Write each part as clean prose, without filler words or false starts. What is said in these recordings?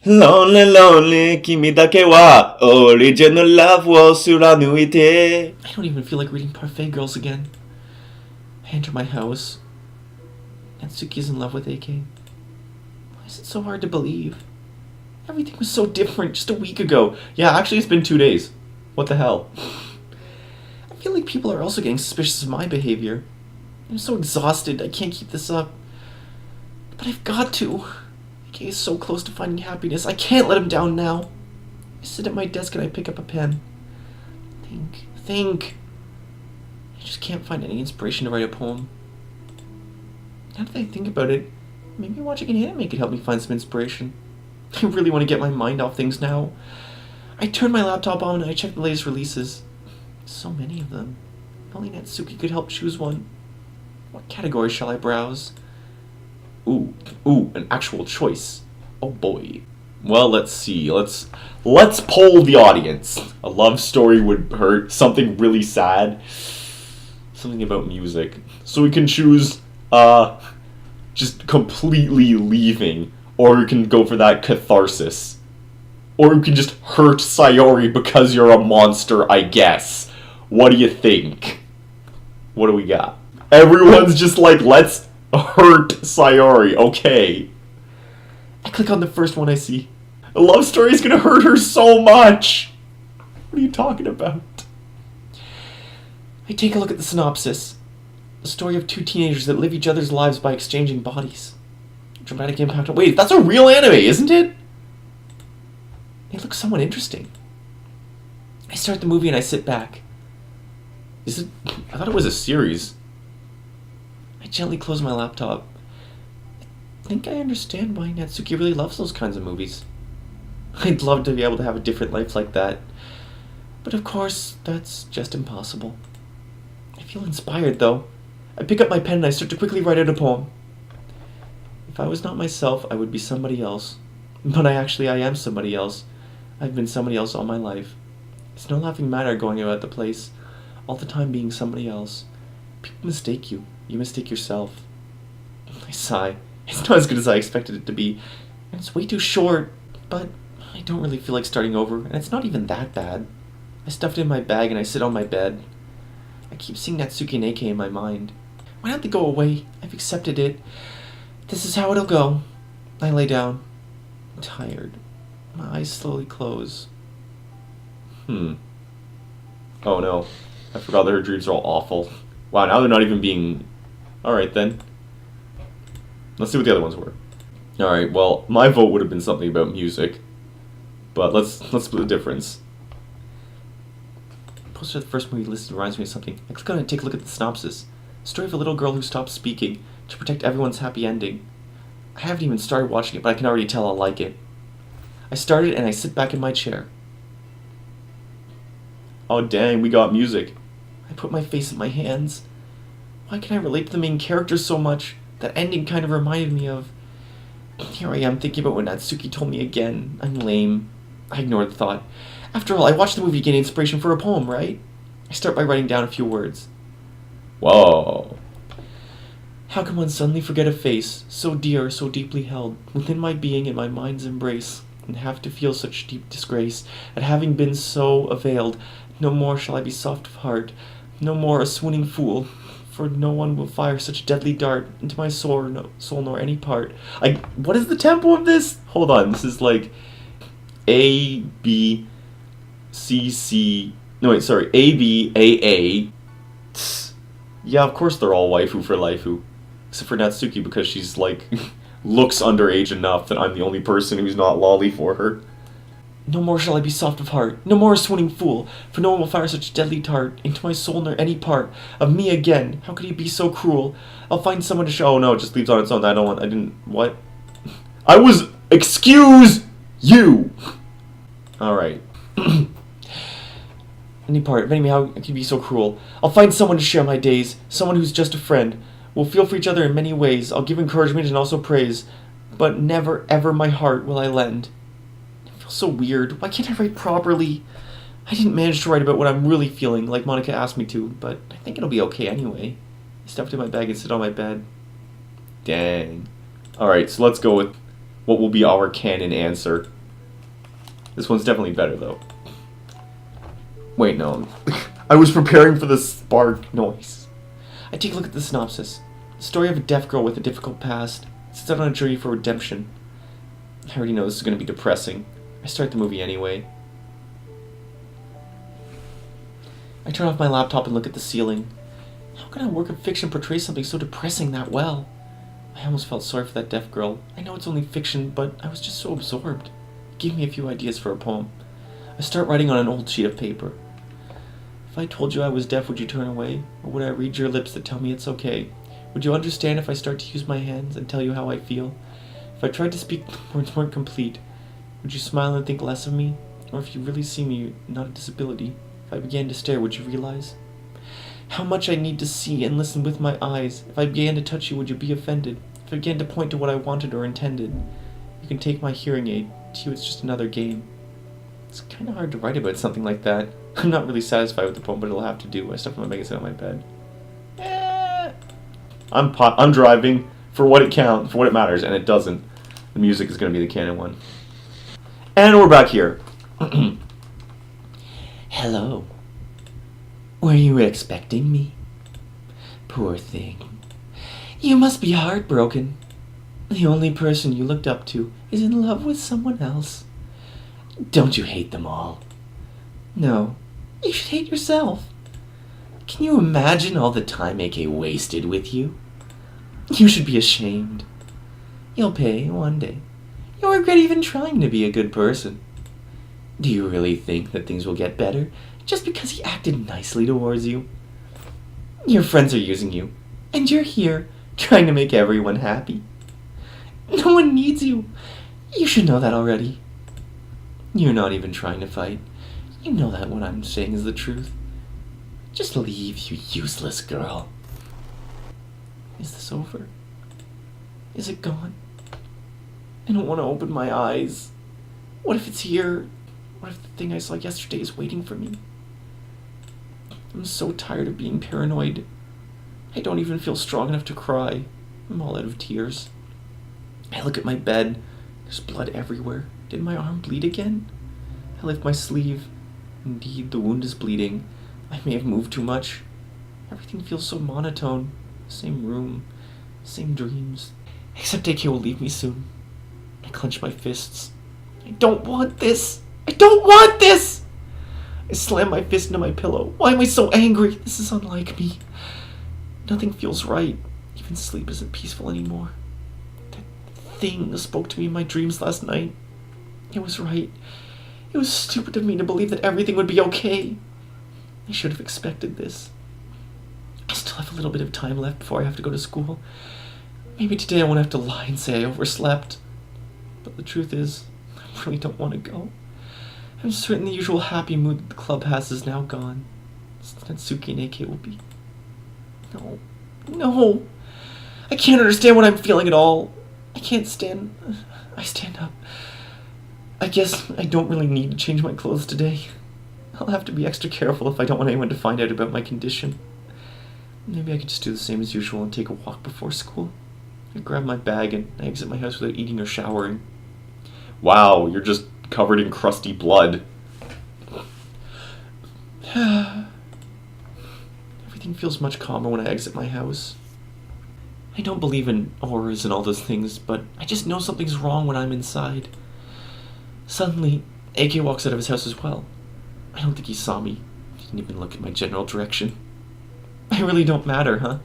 Lonely, lonely, 君だけは original love を貫いて I don't even feel like reading Parfait Girls again. I enter my house. Natsuki's in love with AK. Why is it so hard to believe? Everything was so different just a week ago. Yeah, actually it's been 2 days. What the hell? I feel like people are also getting suspicious of my behavior. I'm so exhausted, I can't keep this up. But I've got to. AK is so close to finding happiness. I can't let him down now. I sit at my desk and I pick up a pen. Think. I just can't find any inspiration to write a poem. Now that I think about it, maybe watching an anime could help me find some inspiration. I really want to get my mind off things now. I turn my laptop on and I check the latest releases. So many of them. If only Natsuki could help choose one. What category shall I browse? Ooh, an actual choice. Oh boy. Well, let's see. Let's poll the audience. A love story would hurt. Something really sad. Something about music. So we can choose just completely leaving, or we can go for that catharsis. Or we can just hurt Sayori because you're a monster, I guess. What do you think? What do we got? Everyone's just like, let's hurt Sayori, okay. I click on the first one I see. A love story is gonna hurt her so much. What are you talking about? I take a look at the synopsis. A story of two teenagers that live each other's lives by exchanging bodies. Dramatic impact. Wait, that's a real anime, isn't it? It looks somewhat interesting. I start the movie and I sit back. Is it? I thought it was a series. I gently close my laptop. I think I understand why Natsuki really loves those kinds of movies. I'd love to be able to have a different life like that. But of course, that's just impossible. I feel inspired, though. I pick up my pen and I start to quickly write out a poem. If I was not myself, I would be somebody else. But I am somebody else. I've been somebody else all my life. It's no laughing matter going about the place, all the time being somebody else. People mistake you. You mistake yourself. I sigh. It's not as good as I expected it to be. And it's way too short. But I don't really feel like starting over, and it's not even that bad. I stuff it in my bag and I sit on my bed. I keep seeing Natsuki and AK in my mind. Why don't they go away? I've accepted it. This is how it'll go. I lay down. I'm tired. My eyes slowly close. Oh no. I forgot that her dreams are all awful. Wow, now they're not even being... Alright then. Let's see what the other ones were. Alright, well, my vote would have been something about music. But let's split the difference. The poster of the first movie listed reminds me of something. I click on it and take a look at the synopsis. A story of a little girl who stops speaking to protect everyone's happy ending. I haven't even started watching it, but I can already tell I'll like it. I start it and I sit back in my chair. Oh dang, we got music. I put my face in my hands. Why can I relate to the main character so much? That ending kind of reminded me of... Here I am thinking about what Natsuki told me again. I'm lame. I ignored the thought. After all, I watched the movie to gain inspiration for a poem, right? I start by writing down a few words. Whoa. How can one suddenly forget a face, so dear, so deeply held, within my being and my mind's embrace, and have to feel such deep disgrace, at having been so availed? No more shall I be soft of heart, no more a swooning fool, for no one will fire such a deadly dart into my soul nor any part. What is the tempo of this? Hold on, this is like A, B, C, C... No, wait, sorry. A, B, A, A. Yeah, of course they're all waifu for laifu. Except for Natsuki, because she's, like, looks underage enough that I'm the only person who's not lolly for her. No more shall I be soft of heart, no more a swooning fool, for no one will fire such deadly dart into my soul nor any part of me again. How could he be so cruel? I'll find someone to show... Oh no, it just leaves on its own. What? I was... Excuse you! Alright. Any part of me, how could he be so cruel? I'll find someone to share my days, someone who's just a friend. We'll feel for each other in many ways. I'll give encouragement and also praise, but never ever my heart will I lend. So weird. Why can't I write properly? I didn't manage to write about what I'm really feeling, like Monica asked me to, but I think it'll be okay anyway. I stuffed in my bag and sit on my bed. Dang. Alright, so let's go with What will be our canon answer? This one's definitely better, though. Wait, no. I was preparing for the spark noise. I take a look at the synopsis. The story of a deaf girl with a difficult past sets out on a journey for redemption. I already know this is going to be depressing. I start the movie anyway. I turn off my laptop and look at the ceiling. How can a work of fiction portray something so depressing that well? I almost felt sorry for that deaf girl. I know it's only fiction, but I was just so absorbed. It gave me a few ideas for a poem. I start writing on an old sheet of paper. If I told you I was deaf, would you turn away? Or would I read your lips that tell me it's okay? Would you understand if I start to use my hands and tell you how I feel? If I tried to speak, the words weren't complete. Would you smile and think less of me? Or if you really see me, not a disability, if I began to stare, would you realize how much I need to see and listen with my eyes? If I began to touch you, would you be offended? If I began to point to what I wanted or intended? You can take my hearing aid. To you, it's just another game. It's kind of hard to write about something like that. I'm not really satisfied with the poem, but it'll have to do. I stuff my magazine on my bed. I'm driving for what it matters, and it doesn't. The music is going to be the canon one. And we're back here. Hello. Were you expecting me? Poor thing. You must be heartbroken. The only person you looked up to is in love with someone else. Don't you hate them all? No, you should hate yourself. Can you imagine all the time AK wasted with you? You should be ashamed. You'll pay one day. You'll regret even trying to be a good person. Do you really think that things will get better just because he acted nicely towards you? Your friends are using you, and you're here trying to make everyone happy. No one needs you. You should know that already. You're not even trying to fight. You know that what I'm saying is the truth. Just leave, you useless girl. Is this over? Is it gone? I don't want to open my eyes. What if it's here? What if the thing I saw yesterday is waiting for me? I'm so tired of being paranoid. I don't even feel strong enough to cry. I'm all out of tears. I look at my bed. There's blood everywhere. Did my arm bleed again? I lift my sleeve. Indeed, the wound is bleeding. I may have moved too much. Everything feels so monotone. Same room. Same dreams. Except AK will leave me soon. I clench my fists. I don't want this! I don't want this! I slam my fist into my pillow. Why am I so angry? This is unlike me. Nothing feels right. Even sleep isn't peaceful anymore. That thing spoke to me in my dreams last night. It was right. It was stupid of me to believe that everything would be okay. I should have expected this. I still have a little bit of time left before I have to go to school. Maybe today I won't have to lie and say I overslept. But the truth is, I really don't want to go. I'm certain the usual happy mood that the club has is now gone. Natsuki and AK will be... No. No! I can't understand what I'm feeling at all. I can't stand... I stand up. I guess I don't really need to change my clothes today. I'll have to be extra careful if I don't want anyone to find out about my condition. Maybe I could just do the same as usual and take a walk before school. I grab my bag and I exit my house without eating or showering. Wow, you're just covered in crusty blood. Everything feels much calmer when I exit my house. I don't believe in auras and all those things, but I just know something's wrong when I'm inside. Suddenly, AK walks out of his house as well. I don't think he saw me. He didn't even look in my general direction. I really don't matter, huh?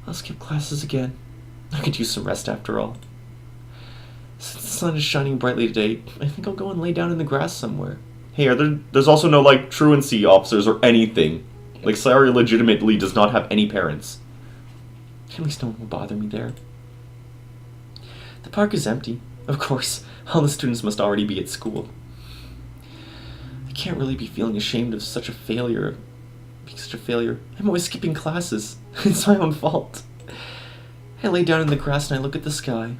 I'll skip classes again. I could use some rest after all. Since the sun is shining brightly today, I think I'll go and lay down in the grass somewhere. Hey, there's also no, truancy officers or anything. Sayori legitimately does not have any parents. At least no one will bother me there. The park is empty. Of course, all the students must already be at school. I can't really be feeling ashamed of such a failure. I'm always skipping classes. It's my own fault. I lay down in the grass and I look at the sky.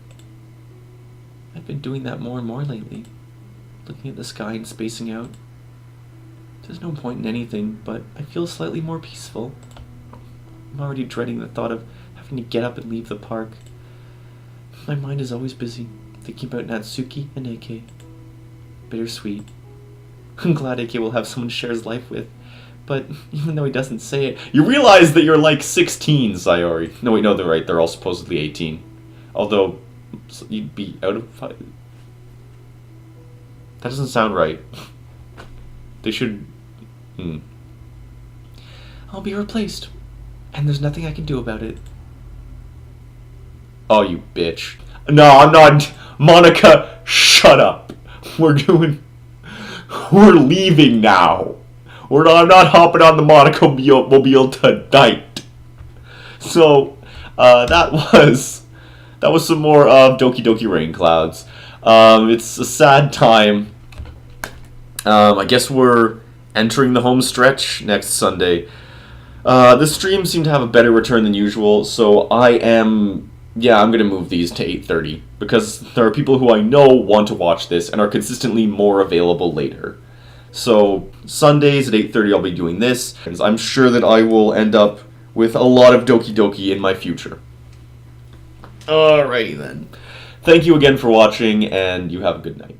I've been doing that more and more lately. Looking at the sky and spacing out. There's no point in anything, but I feel slightly more peaceful. I'm already dreading the thought of having to get up and leave the park. My mind is always busy, thinking about Natsuki and AK. Bittersweet. I'm glad AK will have someone to share his life with, but even though he doesn't say it... You realize that you're like 16, Sayori. No, wait, no, they're right. They're all supposedly 18. Although, you'd be out of... That doesn't sound right. They should... I'll be replaced, and there's nothing I can do about it. Oh, you bitch. No, I'm not... Monica, shut up. We're leaving now. I'm not hopping on the Monica mobile tonight. So, that was some more of Doki Doki Rainclouds. It's a sad time. I guess we're entering the home stretch next Sunday. The streams seem to have a better return than usual, so I'm gonna move these to 8:30, because there are people who I know want to watch this and are consistently more available later. So, Sundays at 8:30 I'll be doing this, and I'm sure that I will end up with a lot of Doki Doki in my future. Alrighty then. Thank you again for watching, and you have a good night.